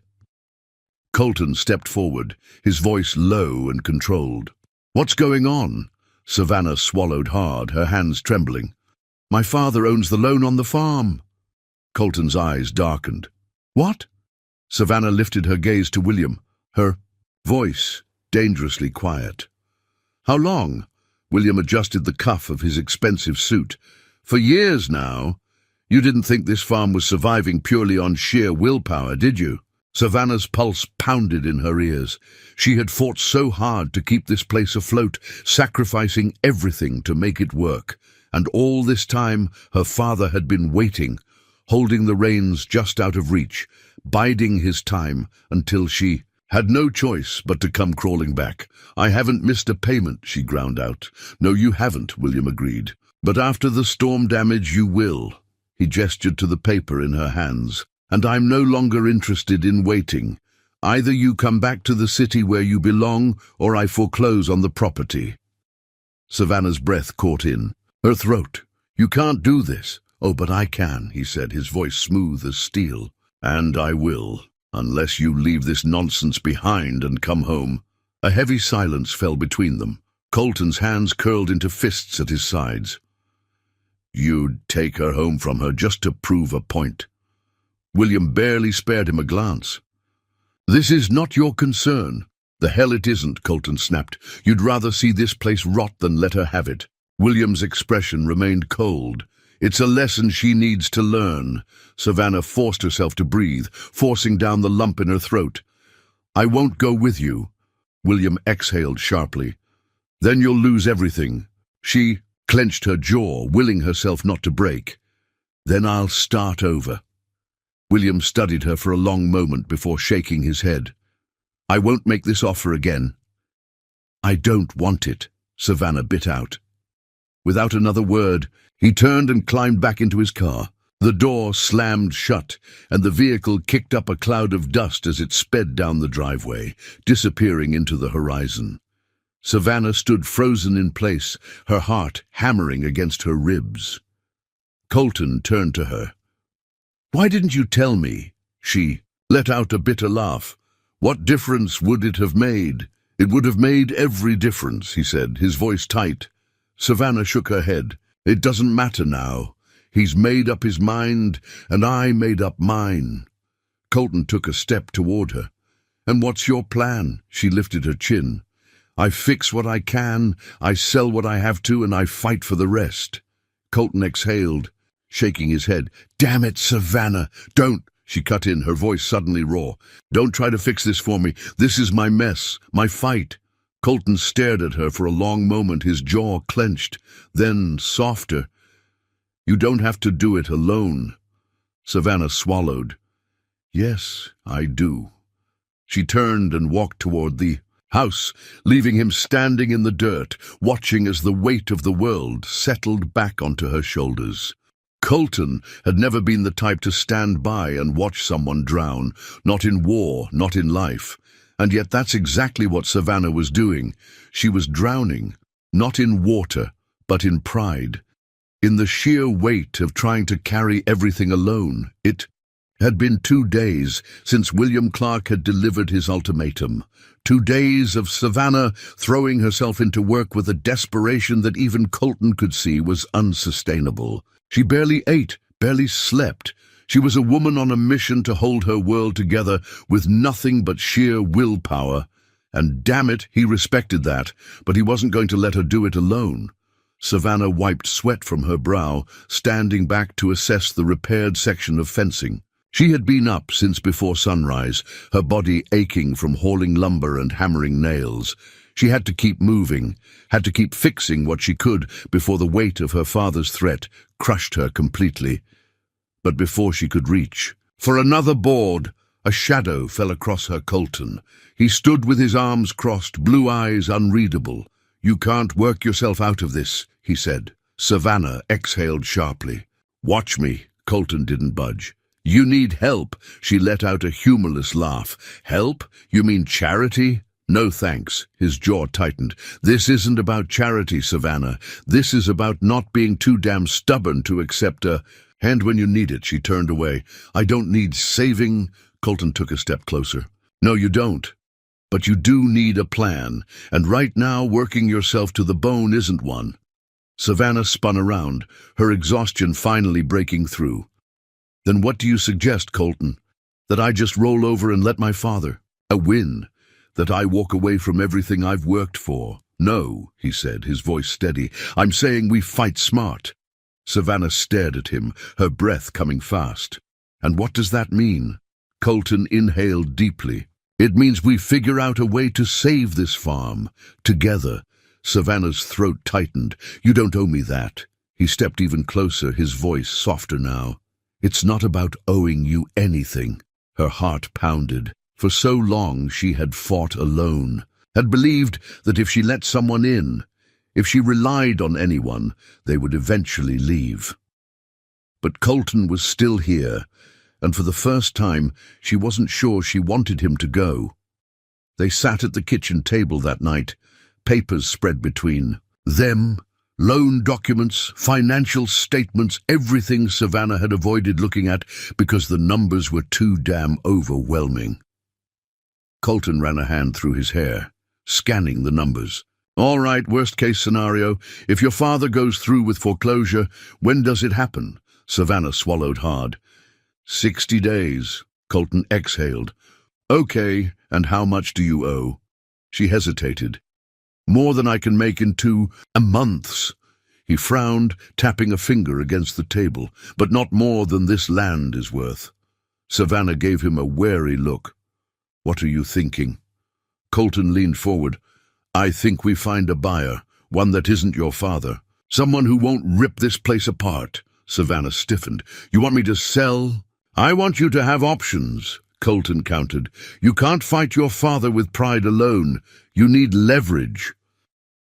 Colton stepped forward, his voice low and controlled. What's going on? Savannah swallowed hard, her hands trembling. My father owns the loan on the farm. Colton's eyes darkened. What? Savannah lifted her gaze to William. Her voice dangerously quiet. How long? William adjusted the cuff of his expensive suit. For years now. You didn't think this farm was surviving purely on sheer willpower, did you? Savannah's pulse pounded in her ears. She had fought so hard to keep this place afloat, sacrificing everything to make it work. And all this time, her father had been waiting, holding the reins just out of reach, biding his time until she had no choice but to come crawling back. I haven't missed a payment, she ground out. No, you haven't, William agreed. But after the storm damage, you will. He gestured to the paper in her hands. And I'm no longer interested in waiting. Either you come back to the city where you belong, or I foreclose on the property. Savannah's breath caught in her throat. You can't do this. Oh, but I can, he said, his voice smooth as steel. And I will, unless you leave this nonsense behind and come home. A heavy silence fell between them. Colton's hands curled into fists at his sides. You'd take her home from her just to prove a point. William barely spared him a glance. This is not your concern. The hell it isn't, Colton snapped. You'd rather see this place rot than let her have it. William's expression remained cold. It's a lesson she needs to learn. Savannah forced herself to breathe, forcing down the lump in her throat. I won't go with you. William exhaled sharply. Then you'll lose everything. She clenched her jaw, willing herself not to break. Then I'll start over. William studied her for a long moment before shaking his head. I won't make this offer again. I don't want it, Savannah bit out. Without another word, he turned and climbed back into his car. The door slammed shut, and the vehicle kicked up a cloud of dust as it sped down the driveway, disappearing into the horizon. Savannah stood frozen in place, her heart hammering against her ribs. Colton turned to her. Why didn't you tell me? She let out a bitter laugh. What difference would it have made? It would have made every difference, he said, his voice tight. Savannah shook her head. It doesn't matter now. He's made up his mind, and I made up mine. Colton took a step toward her. And what's your plan? She lifted her chin. I fix what I can, I sell what I have to, and I fight for the rest. Colton exhaled, shaking his head. Damn it, Savannah, don't, she cut in, her voice suddenly raw. Don't try to fix this for me. This is my mess, my fight. Colton stared at her for a long moment, his jaw clenched. Then, softer. You don't have to do it alone. Savannah swallowed. Yes, I do. She turned and walked toward the house, leaving him standing in the dirt, watching as the weight of the world settled back onto her shoulders. Colton had never been the type to stand by and watch someone drown, not in war, not in life. And yet that's exactly what Savannah was doing. She was drowning, not in water, but in pride. In the sheer weight of trying to carry everything alone. It had been 2 days since William Clark had delivered his ultimatum. 2 days of Savannah throwing herself into work with a desperation that even Colton could see was unsustainable. She barely ate, barely slept. She was a woman on a mission to hold her world together with nothing but sheer willpower. And damn it, he respected that, but he wasn't going to let her do it alone. Savannah wiped sweat from her brow, standing back to assess the repaired section of fencing. She had been up since before sunrise, her body aching from hauling lumber and hammering nails. She had to keep moving, had to keep fixing what she could before the weight of her father's threat crushed her completely. But before she could reach for another board, a shadow fell across her. Colton. He stood with his arms crossed, blue eyes unreadable. You can't work yourself out of this, he said. Savannah exhaled sharply. Watch me. Colton didn't budge. You need help. She let out a humorless laugh. Help? You mean charity? No thanks. His jaw tightened. This isn't about charity, Savannah. This is about not being too damn stubborn to accept a hand when you need it. She turned away. I don't need saving. Colton took a step closer. No, you don't. But you do need a plan, and right now working yourself to the bone isn't one. Savannah spun around, her exhaustion finally breaking through. Then what do you suggest, Colton? That I just roll over and let my father? A win. That I walk away from everything I've worked for. No, he said, his voice steady. I'm saying we fight smart. Savannah stared at him, her breath coming fast. And what does that mean? Colton inhaled deeply. It means we figure out a way to save this farm. Together. Savannah's throat tightened. You don't owe me that. He stepped even closer, his voice softer now. It's not about owing you anything. Her heart pounded. For so long she had fought alone, had believed that if she let someone in, if she relied on anyone, they would eventually leave. But Colton was still here, and for the first time she wasn't sure she wanted him to go. They sat at the kitchen table that night, papers spread between them, loan documents, financial statements, everything Savannah had avoided looking at because the numbers were too damn overwhelming. Colton ran a hand through his hair, scanning the numbers. All right, worst-case scenario. If your father goes through with foreclosure, when does it happen? Savannah swallowed hard. 60 days. Colton exhaled. Okay, and how much do you owe? She hesitated. More than I can make in 2 months. He frowned, tapping a finger against the table. But not more than this land is worth. Savannah gave him a wary look. What are you thinking? Colton leaned forward. I think we find a buyer, one that isn't your father. Someone who won't rip this place apart. Savannah stiffened. You want me to sell? I want you to have options, Colton countered. You can't fight your father with pride alone. You need leverage.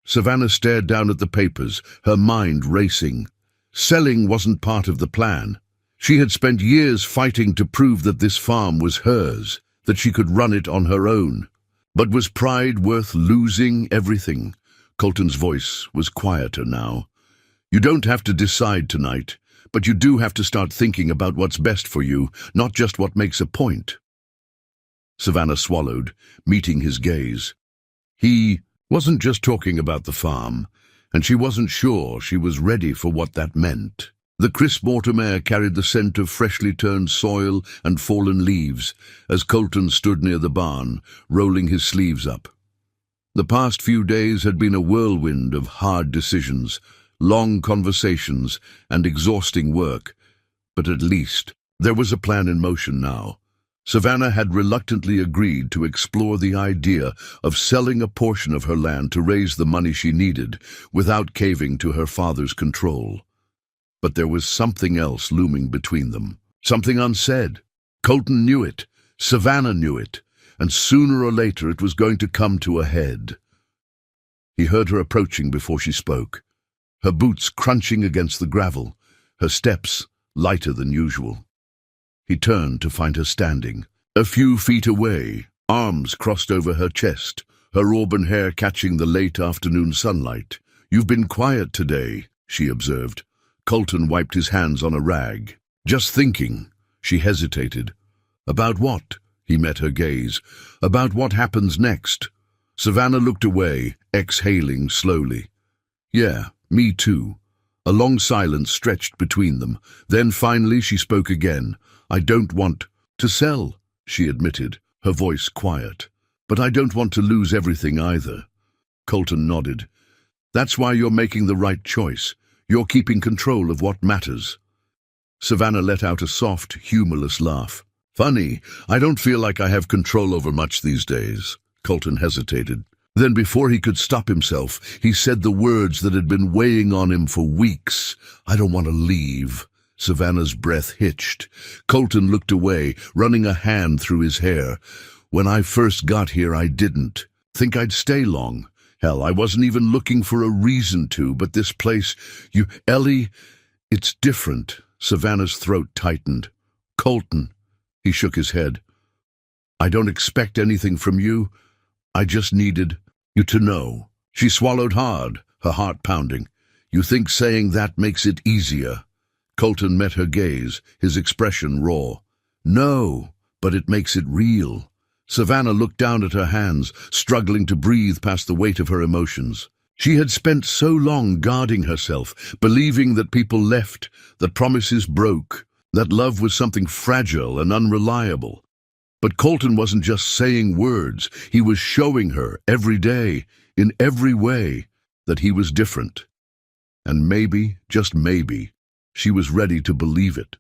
Savannah stared down at the papers, her mind racing. Selling wasn't part of the plan. She had spent years fighting to prove that this farm was hers, that she could run it on her own. But was pride worth losing everything? Colton's voice was quieter now. You don't have to decide tonight, but you do have to start thinking about what's best for you, not just what makes a point. Savannah swallowed, meeting his gaze. He wasn't just talking about the farm, and she wasn't sure she was ready for what that meant. The crisp autumn air carried the scent of freshly turned soil and fallen leaves as Colton stood near the barn, rolling his sleeves up. The past few days had been a whirlwind of hard decisions, long conversations, and exhausting work, but at least there was a plan in motion now. Savannah had reluctantly agreed to explore the idea of selling a portion of her land to raise the money she needed without caving to her father's control. But there was something else looming between them, something unsaid. Colton knew it, Savannah knew it, and sooner or later it was going to come to a head. He heard her approaching before she spoke, her boots crunching against the gravel, her steps lighter than usual. He turned to find her standing, a few feet away, arms crossed over her chest, her auburn hair catching the late afternoon sunlight. You've been quiet today, she observed. Colton wiped his hands on a rag. Just thinking, she hesitated. About what? He met her gaze. About what happens next? Savannah looked away, exhaling slowly. Yeah, me too. A long silence stretched between them. Then finally she spoke again. I don't want to sell, she admitted, her voice quiet. But I don't want to lose everything either. Colton nodded. That's why you're making the right choice. You're keeping control of what matters. Savannah let out a soft, humorless laugh. Funny, I don't feel like I have control over much these days. Colton hesitated. Then before he could stop himself, he said the words that had been weighing on him for weeks. I don't want to leave. Savannah's breath hitched. Colton looked away, running a hand through his hair. When I first got here, I didn't think I'd stay long. Hell, I wasn't even looking for a reason to, but this place, Ellie, it's different. Savannah's throat tightened. Colton, he shook his head. I don't expect anything from you. I just needed you to know. She swallowed hard, her heart pounding. You think saying that makes it easier? Colton met her gaze, his expression raw. No, but it makes it real. Savannah looked down at her hands, struggling to breathe past the weight of her emotions. She had spent so long guarding herself, believing that people left, that promises broke, that love was something fragile and unreliable. But Colton wasn't just saying words. He was showing her every day, in every way, that he was different. And maybe, just maybe, she was ready to believe it.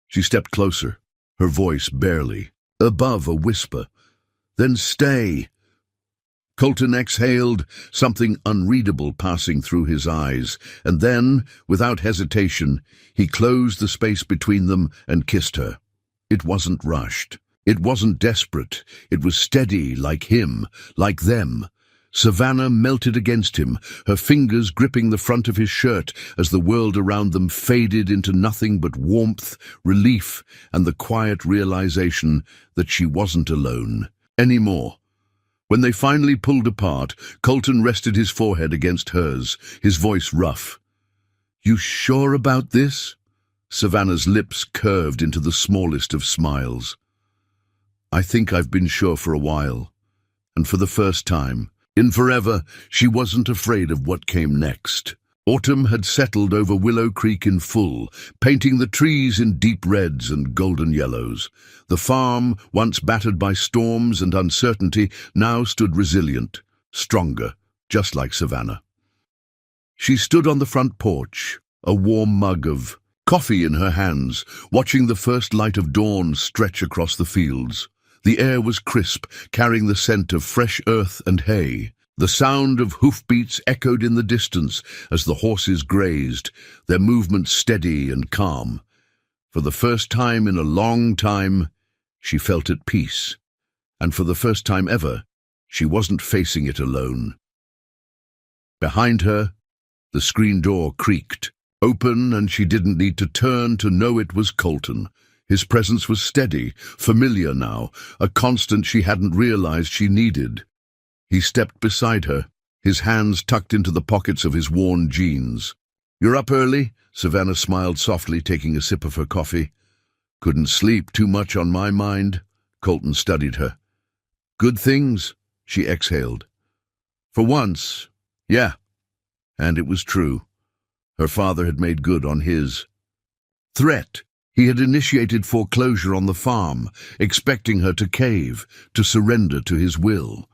She stepped closer, her voice barely, above a whisper. "Then stay." Colton exhaled, something unreadable passing through his eyes, and then, without hesitation, he closed the space between them and kissed her. It wasn't rushed. It wasn't desperate. It was steady, like him, like them. Savannah melted against him, her fingers gripping the front of his shirt as the world around them faded into nothing but warmth, relief, and the quiet realization that she wasn't alone anymore. When they finally pulled apart, Colton rested his forehead against hers, his voice rough. "You sure about this?" Savannah's lips curved into the smallest of smiles. "I think I've been sure for a while, and for the first time. In forever, she wasn't afraid of what came next. Autumn had settled over Willow Creek in full, painting the trees in deep reds and golden yellows. The farm, once battered by storms and uncertainty, now stood resilient, stronger, just like Savannah. She stood on the front porch, a warm mug of coffee in her hands, watching the first light of dawn stretch across the fields. The air was crisp, carrying the scent of fresh earth and hay. The sound of hoofbeats echoed in the distance as the horses grazed, their movements steady and calm. For the first time in a long time, she felt at peace. And for the first time ever, she wasn't facing it alone. Behind her, the screen door creaked, open, and she didn't need to turn to know it was Colton. His presence was steady, familiar now, a constant she hadn't realized she needed. He stepped beside her, his hands tucked into the pockets of his worn jeans. "You're up early?" Savannah smiled softly, taking a sip of her coffee. "Couldn't sleep, too much on my mind." Colton studied her. "Good things," she exhaled. "For once, yeah." And it was true. Her father had made good on his threat. He had initiated foreclosure on the farm, expecting her to cave, to surrender to his will.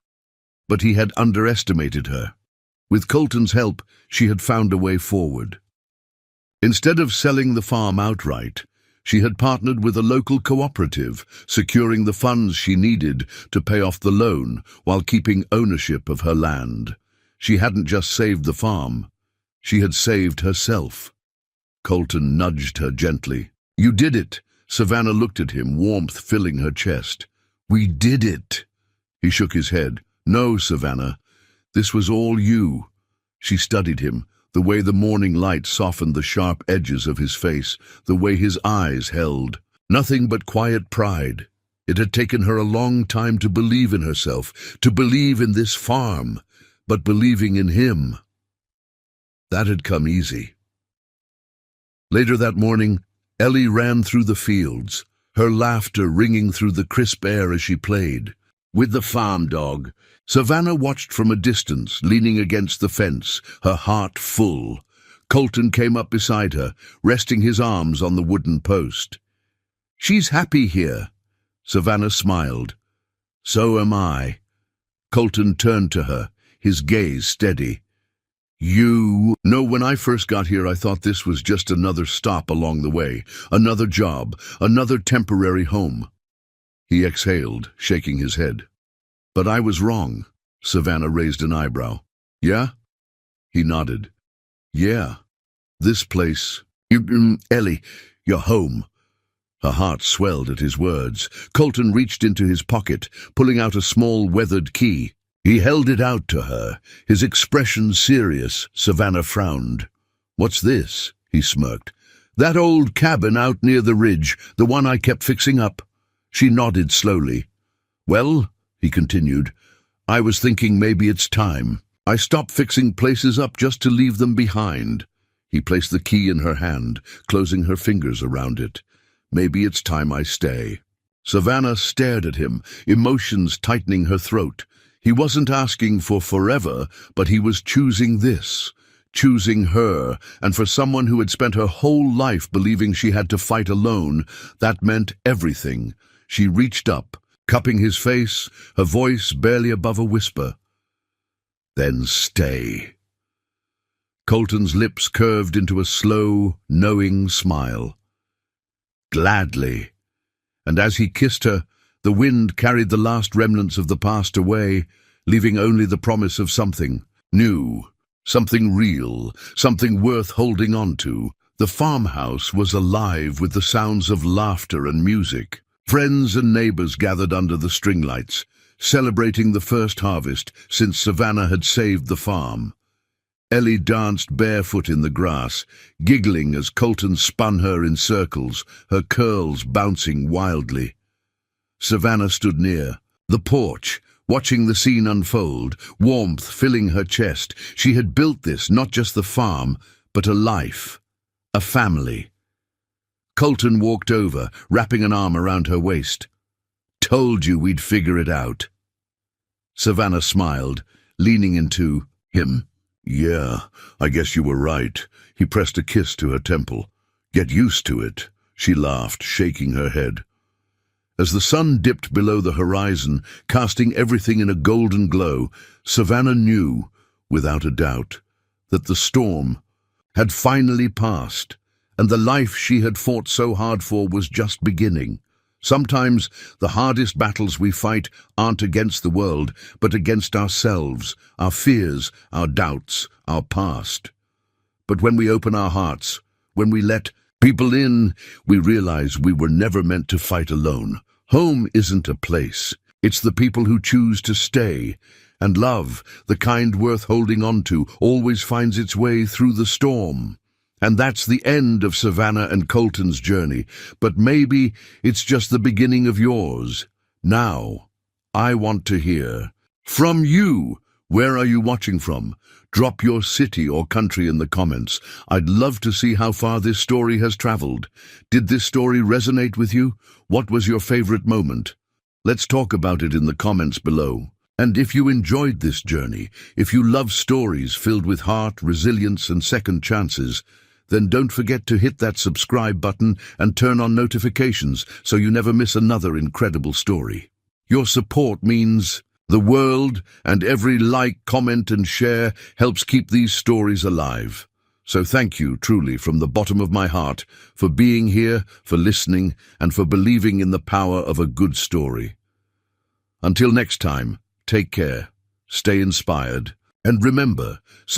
But he had underestimated her. With Colton's help, she had found a way forward. Instead of selling the farm outright, she had partnered with a local cooperative, securing the funds she needed to pay off the loan while keeping ownership of her land. She hadn't just saved the farm, she had saved herself. Colton nudged her gently. "You did it." Savannah looked at him, warmth filling her chest. "We did it." He shook his head. "No, Savannah, this was all you." She studied him, the way the morning light softened the sharp edges of his face, the way his eyes held. Nothing but quiet pride. It had taken her a long time to believe in herself, to believe in this farm, but believing in him, that had come easy. Later that morning, Ellie ran through the fields, her laughter ringing through the crisp air as she played. With the farm dog, Savannah watched from a distance, leaning against the fence, her heart full. Colton came up beside her, resting his arms on the wooden post. "She's happy here." Savannah smiled. "So am I." Colton turned to her, his gaze steady. "You know, when I first got here, I thought this was just another stop along the way, another job, another temporary home." He exhaled, shaking his head. "But I was wrong." Savannah raised an eyebrow. "Yeah?" He nodded. "Yeah. This place, Ellie, you're home." Her heart swelled at his words. Colton reached into his pocket, pulling out a small weathered key. He held it out to her, his expression serious. Savannah frowned. "What's this?" he smirked. "That old cabin out near the ridge, the one I kept fixing up." She nodded slowly. "Well," he continued, "I was thinking maybe it's time. I stopped fixing places up just to leave them behind." He placed the key in her hand, closing her fingers around it. "Maybe it's time I stay." Savannah stared at him, emotions tightening her throat. He wasn't asking for forever, but he was choosing this, choosing her, and for someone who had spent her whole life believing she had to fight alone, that meant everything. She reached up, cupping his face, her voice barely above a whisper. "Then stay." Colton's lips curved into a slow, knowing smile. "Gladly." And as he kissed her, the wind carried the last remnants of the past away, leaving only the promise of something new, something real, something worth holding on to. The farmhouse was alive with the sounds of laughter and music. Friends and neighbors gathered under the string lights, celebrating the first harvest since Savannah had saved the farm. Ellie danced barefoot in the grass, giggling as Colton spun her in circles, her curls bouncing wildly. Savannah stood near the porch, watching the scene unfold, warmth filling her chest. She had built this, not just the farm, but a life, a family. Colton walked over, wrapping an arm around her waist. "Told you we'd figure it out." Savannah smiled, leaning into him. "Yeah, I guess you were right." He pressed a kiss to her temple. "Get used to it," she laughed, shaking her head. As the sun dipped below the horizon, casting everything in a golden glow, Savannah knew, without a doubt, that the storm had finally passed, and the life she had fought so hard for was just beginning. Sometimes the hardest battles we fight aren't against the world, but against ourselves, our fears, our doubts, our past. But when we open our hearts, when we let people in, we realize we were never meant to fight alone. Home isn't a place. It's the people who choose to stay. And love, the kind worth holding on to, always finds its way through the storm. And that's the end of Savannah and Colton's journey. But maybe it's just the beginning of yours. Now, I want to hear from you. Where are you watching from? Drop your city or country in the comments. I'd love to see how far this story has traveled. Did this story resonate with you? What was your favorite moment? Let's talk about it in the comments below. And if you enjoyed this journey, if you love stories filled with heart, resilience, and second chances, then don't forget to hit that subscribe button and turn on notifications so you never miss another incredible story. Your support means the world, and every like, comment, and share helps keep these stories alive. So thank you, truly, from the bottom of my heart, for being here, for listening, and for believing in the power of a good story. Until next time, take care, stay inspired, and remember,